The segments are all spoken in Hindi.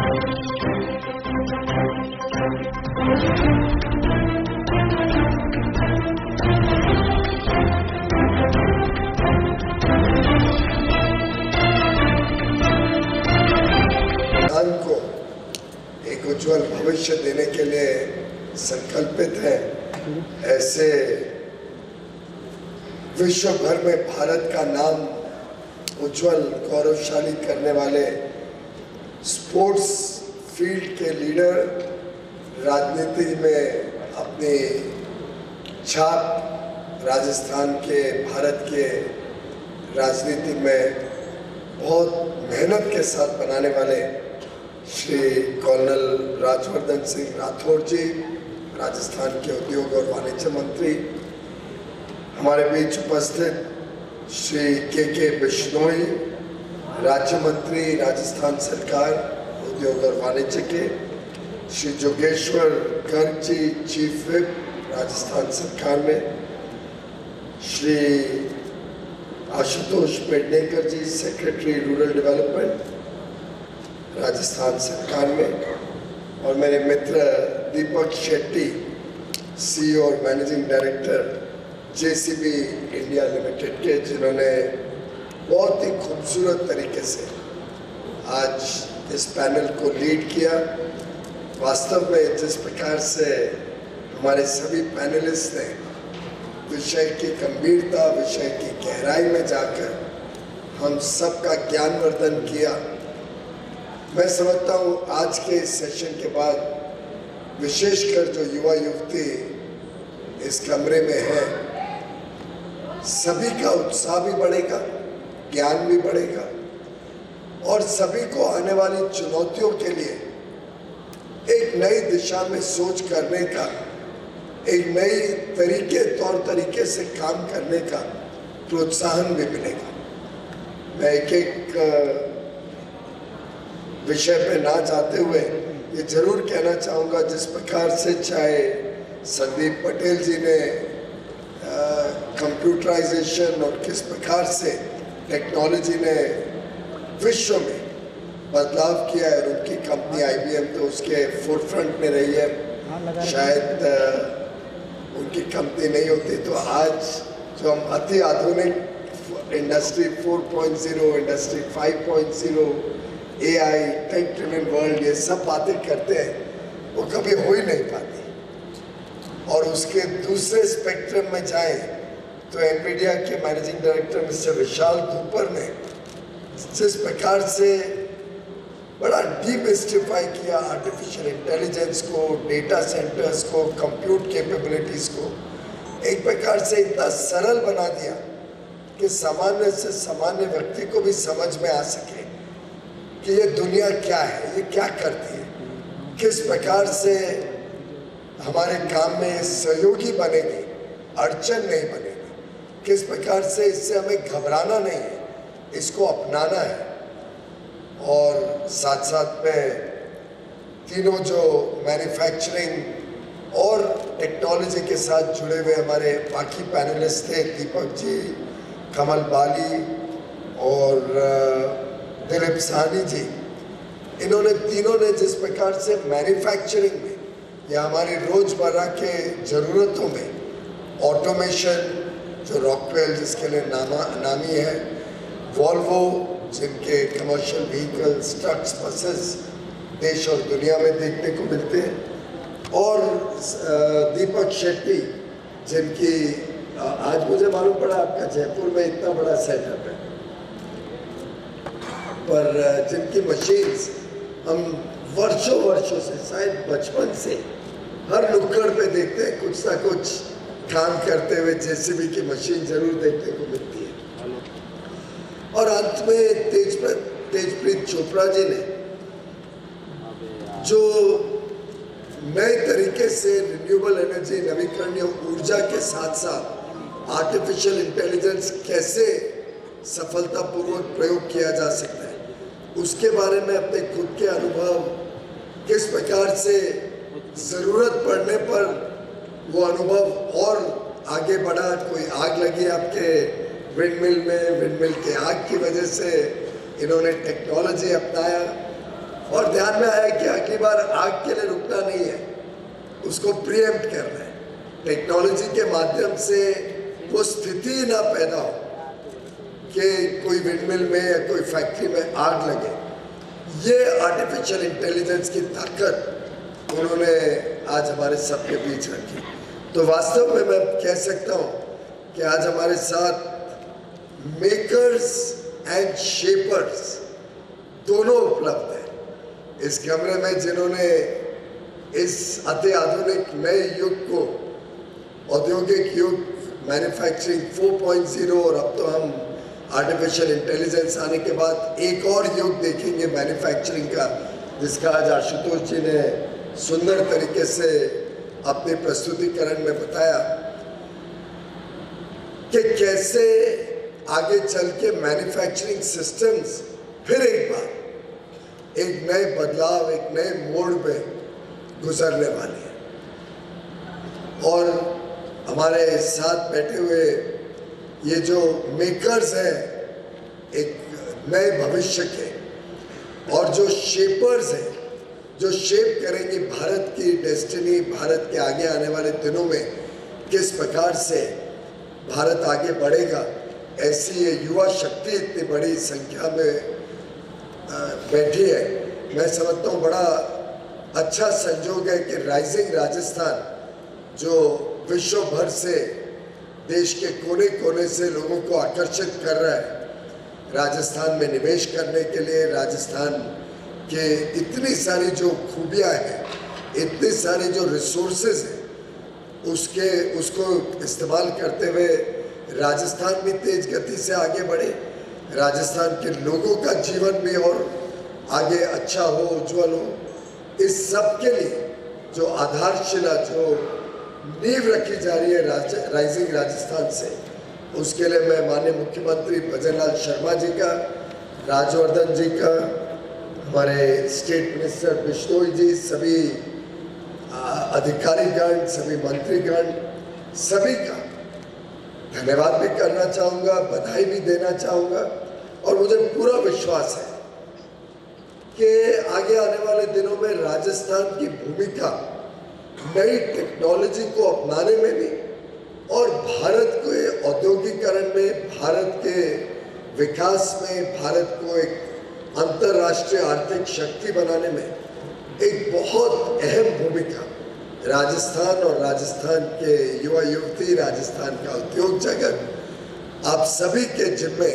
को एक उज्जवल भविष्य देने के लिए संकल्पित है। ऐसे विश्व भर में भारत का नाम उज्जवल गौरवशाली करने वाले स्पोर्ट्स फील्ड के लीडर राजनीति में अपनी छाप राजस्थान के भारत के राजनीति में बहुत मेहनत के साथ बनाने वाले श्री कर्नल राजवर्धन सिंह राठौड़ जी, राजस्थान के उद्योग और वाणिज्य मंत्री, हमारे बीच उपस्थित श्री के बिश्नोई, राज्य मंत्री राजस्थान सरकार उद्योग और वाणिज्य के, श्री जोगेश्वर गर्ग जी, चीफ विप राजस्थान सरकार में, श्री आशुतोष पेडनेकर जी, सेक्रेटरी रूरल डेवलपमेंट राजस्थान सरकार में, और मेरे मित्र दीपक शेट्टी, सीईओ और managing director JCB India limited के, जिन्होंने बहुत ही खूबसूरत तरीके से आज इस पैनल को लीड किया। वास्तव में जिस प्रकार से हमारे सभी पैनलिस्ट ने विषय की गंभीरता, विषय की गहराई में जाकर हम सबका ज्ञानवर्धन किया, मैं समझता हूँ आज के इस सेशन के बाद विशेषकर जो युवा युवती इस कमरे में है, सभी का उत्साह भी बढ़ेगा, ज्ञान भी बढ़ेगा और सभी को आने वाली चुनौतियों के लिए एक नई दिशा में सोच करने का, एक नई तौर तरीके से काम करने का प्रोत्साहन भी मिलेगा। मैं एक विषय पे ना जाते हुए ये जरूर कहना चाहूँगा, जिस प्रकार से चाहे संदीप पटेल जी ने कंप्यूटराइजेशन और किस प्रकार से टेक्नोलॉजी ने विश्व में बदलाव किया है, और उनकी कंपनी IBM तो उसके फोरफ्रंट में रही है। शायद उनकी कंपनी नहीं होती तो आज जो हम अति आधुनिक industry 4.0, industry 5.0, AI, tech driven world, ये सब बातें करते हैं, वो कभी हो ही नहीं पाती। और उसके दूसरे स्पेक्ट्रम में जाए तो एनवीडिया के मैनेजिंग डायरेक्टर मिस्टर विशाल दुपर ने जिस प्रकार से बड़ा डीमिस्टिफाई किया आर्टिफिशियल इंटेलिजेंस को, डेटा सेंटर्स को, कंप्यूट कैपेबिलिटीज़ को, एक प्रकार से इतना सरल बना दिया कि सामान्य से सामान्य व्यक्ति को भी समझ में आ सके कि ये दुनिया क्या है, ये क्या करती है, किस प्रकार से हमारे काम में सहयोगी बनेगी, अड़चन नहीं बनेगी, किस प्रकार से इससे हमें घबराना नहीं है, इसको अपनाना है। और साथ साथ में तीनों जो मैन्युफैक्चरिंग और टेक्नोलॉजी के साथ जुड़े हुए हमारे बाकी पैनलिस्ट थे, दीपक जी, कमल बाली और दिलीप साहनी जी, इन्होंने तीनों ने जिस प्रकार से मैन्युफैक्चरिंग में या हमारी रोज़मर्रा के ज़रूरतों में ऑटोमेशन, जो रॉकवेल जिसके लिए नामी है, वॉल्वो जिनके कमर्शियल व्हीकल्स, ट्रक्स, बसेस देश और दुनिया में देखने को मिलते हैं, और दीपक शेट्टी जिनकी आज मुझे मालूम पड़ा आपका जयपुर में इतना बड़ा सेटअप है, पर जिनकी मशीन्स हम वर्षों से, शायद बचपन से हर नुक्कड़ पे देखते हैं, कुछ ना कुछ काम करते हुए जेसीबी की मशीन जरूर देखने को मिलती है। और अंत में तेजप्रीत चोपड़ा जी ने जो नए तरीके से रिन्यूएबल एनर्जी, नवीकरणीय ऊर्जा के साथ साथ आर्टिफिशियल इंटेलिजेंस कैसे सफलतापूर्वक प्रयोग किया जा सकता है, उसके बारे में अपने खुद के अनुभव, किस प्रकार से ज़रूरत पड़ने पर वो अनुभव और आगे बढ़ा। कोई आग लगी आपके विंडमिल में, विंडमिल के आग की वजह से इन्होंने टेक्नोलॉजी अपनाया, और ध्यान में आया कि अगली बार आग के लिए रुकना नहीं है, उसको प्रीएम्प्ट करना है। टेक्नोलॉजी के माध्यम से वो स्थिति ना पैदा हो कि कोई विंडमिल में या कोई फैक्ट्री में आग लगे। ये आर्टिफिशियल इंटेलिजेंस की ताकत उन्होंने आज हमारे सबके बीच रखी। तो वास्तव में मैं कह सकता हूँ कि आज हमारे साथ मेकर्स एंड शेपर्स दोनों उपलब्ध हैं इस कमरे में, जिन्होंने इस अति आधुनिक नए युग को, औद्योगिक युग, मैन्युफैक्चरिंग 4.0 और अब तो हम आर्टिफिशियल इंटेलिजेंस आने के बाद एक और युग देखेंगे मैन्युफैक्चरिंग का, जिसका आज आशुतोष जी ने सुंदर तरीके से अपने प्रस्तुतिकरण में बताया कि कैसे आगे चल के मैन्युफैक्चरिंग सिस्टम्स फिर एक बार एक नए बदलाव, एक नए मोड़ पे गुजरने वाले हैं। और हमारे साथ बैठे हुए ये जो मेकर्स हैं एक नए भविष्य के, और जो शेपर्स हैं जो शेप करेंगे भारत की डेस्टिनी, भारत के आगे आने वाले दिनों में किस प्रकार से भारत आगे बढ़ेगा, ऐसी ये युवा शक्ति इतनी बड़ी संख्या में बैठी है। मैं समझता हूँ बड़ा अच्छा संजोग है कि राइजिंग राजस्थान जो विश्व भर से, देश के कोने कोने से लोगों को आकर्षित कर रहा है राजस्थान में निवेश करने के लिए, राजस्थान के इतनी सारी जो खूबियाँ हैं, इतने सारे जो रिसोर्सेज हैं, उसको इस्तेमाल करते हुए राजस्थान भी तेज गति से आगे बढ़े, राजस्थान के लोगों का जीवन भी और आगे अच्छा हो, उज्जवल हो। इस सब के लिए जो आधारशिला, जो नींव रखी जा रही है राइजिंग राजस्थान से, उसके लिए मैं माननीय मुख्यमंत्री भजनलाल शर्मा जी का, राजवर्धन जी का, हमारे स्टेट मिनिस्टर बिश्नोई जी, सभी अधिकारीगण, सभी मंत्रीगण, सभी का धन्यवाद भी करना चाहूँगा, बधाई भी देना चाहूँगा। और मुझे पूरा विश्वास है कि आगे आने वाले दिनों में राजस्थान की भूमिका नई टेक्नोलॉजी को अपनाने में भी और भारत के औद्योगिकरण में, भारत के विकास में, भारत को एक अंतर्राष्ट्रीय आर्थिक शक्ति बनाने में एक बहुत अहम भूमिका राजस्थान और राजस्थान के युवा युवती, राजस्थान का उद्योग जगत, आप सभी के जिम्मे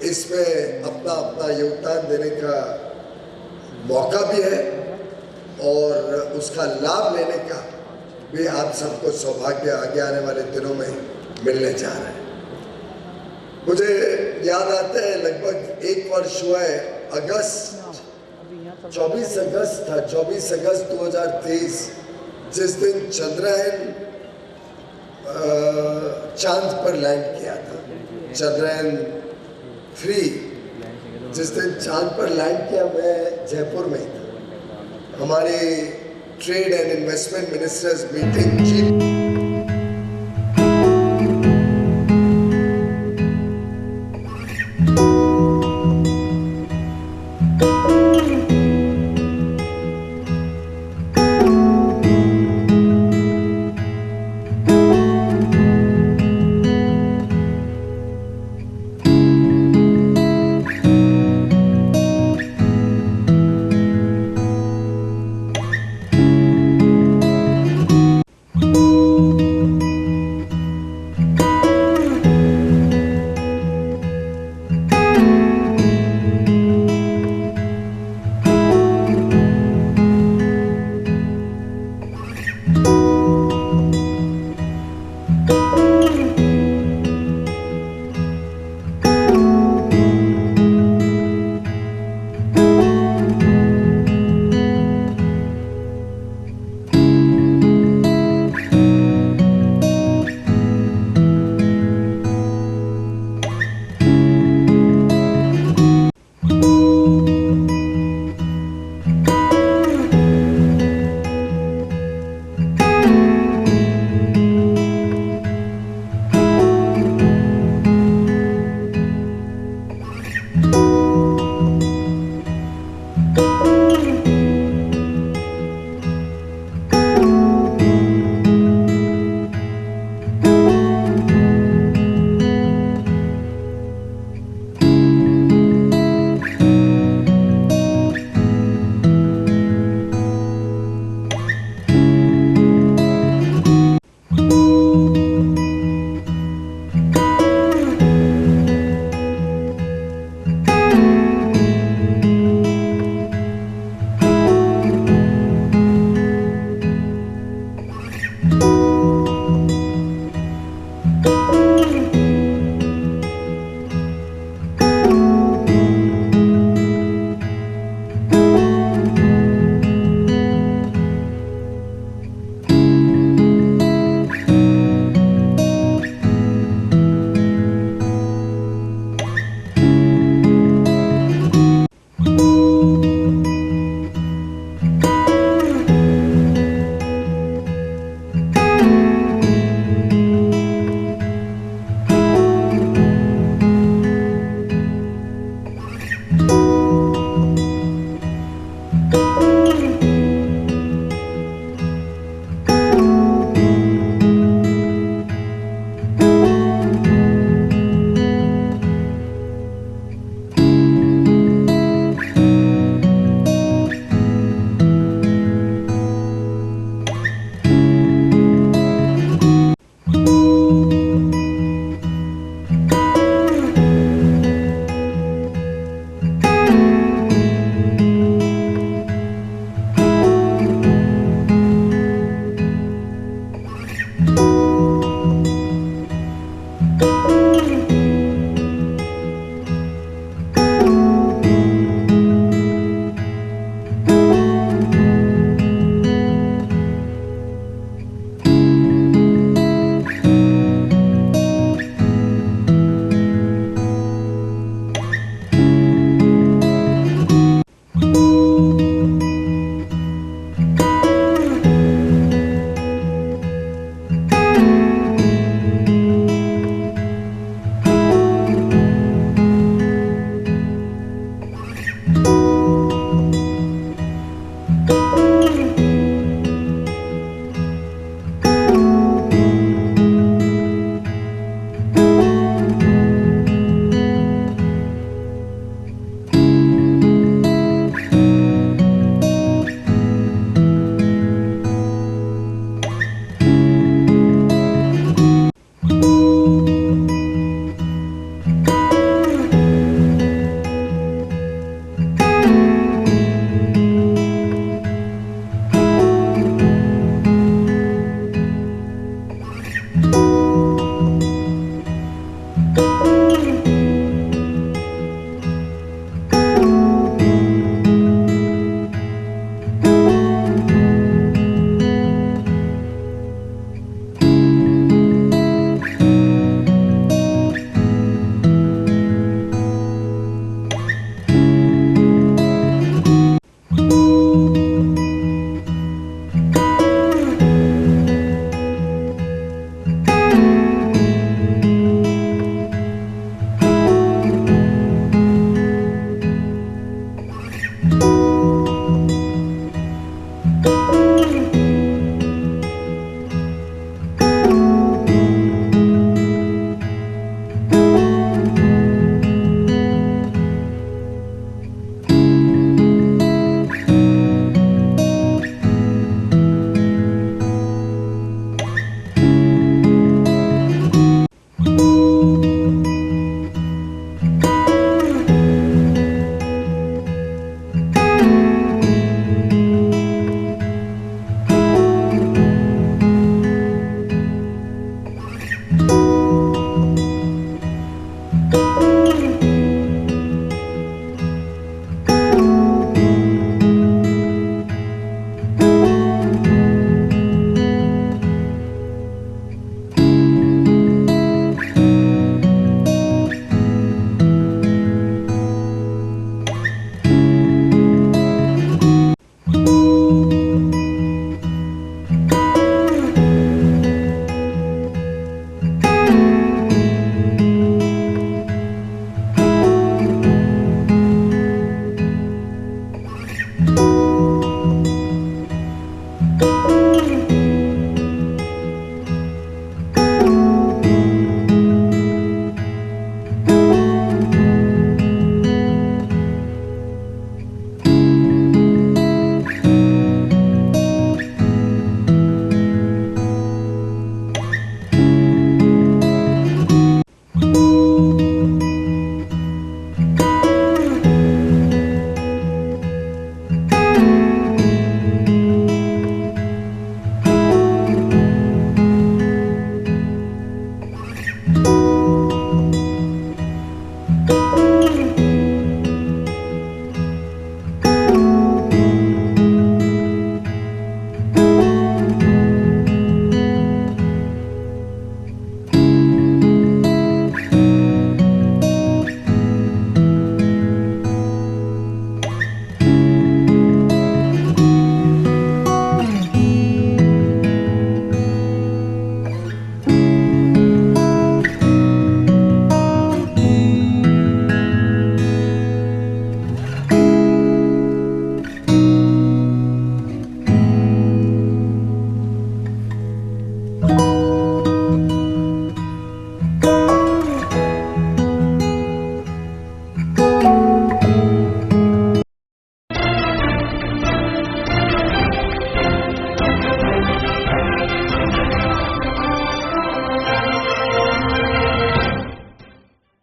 इसमें अपना अपना योगदान देने का मौका भी है और उसका लाभ लेने का भी आप सबको सौभाग्य आगे आने वाले दिनों में मिलने जा रहा है। मुझे याद आता है लगभग 1 वर्ष हुआ है, 24 अगस्त था, 24 अगस्त 2023, जिस दिन चंद्रयान चांद पर लैंड किया था। चंद्रयान 3 जिस दिन चांद पर लैंड किया, मैं जयपुर में था। हमारी trade and investment ministers meeting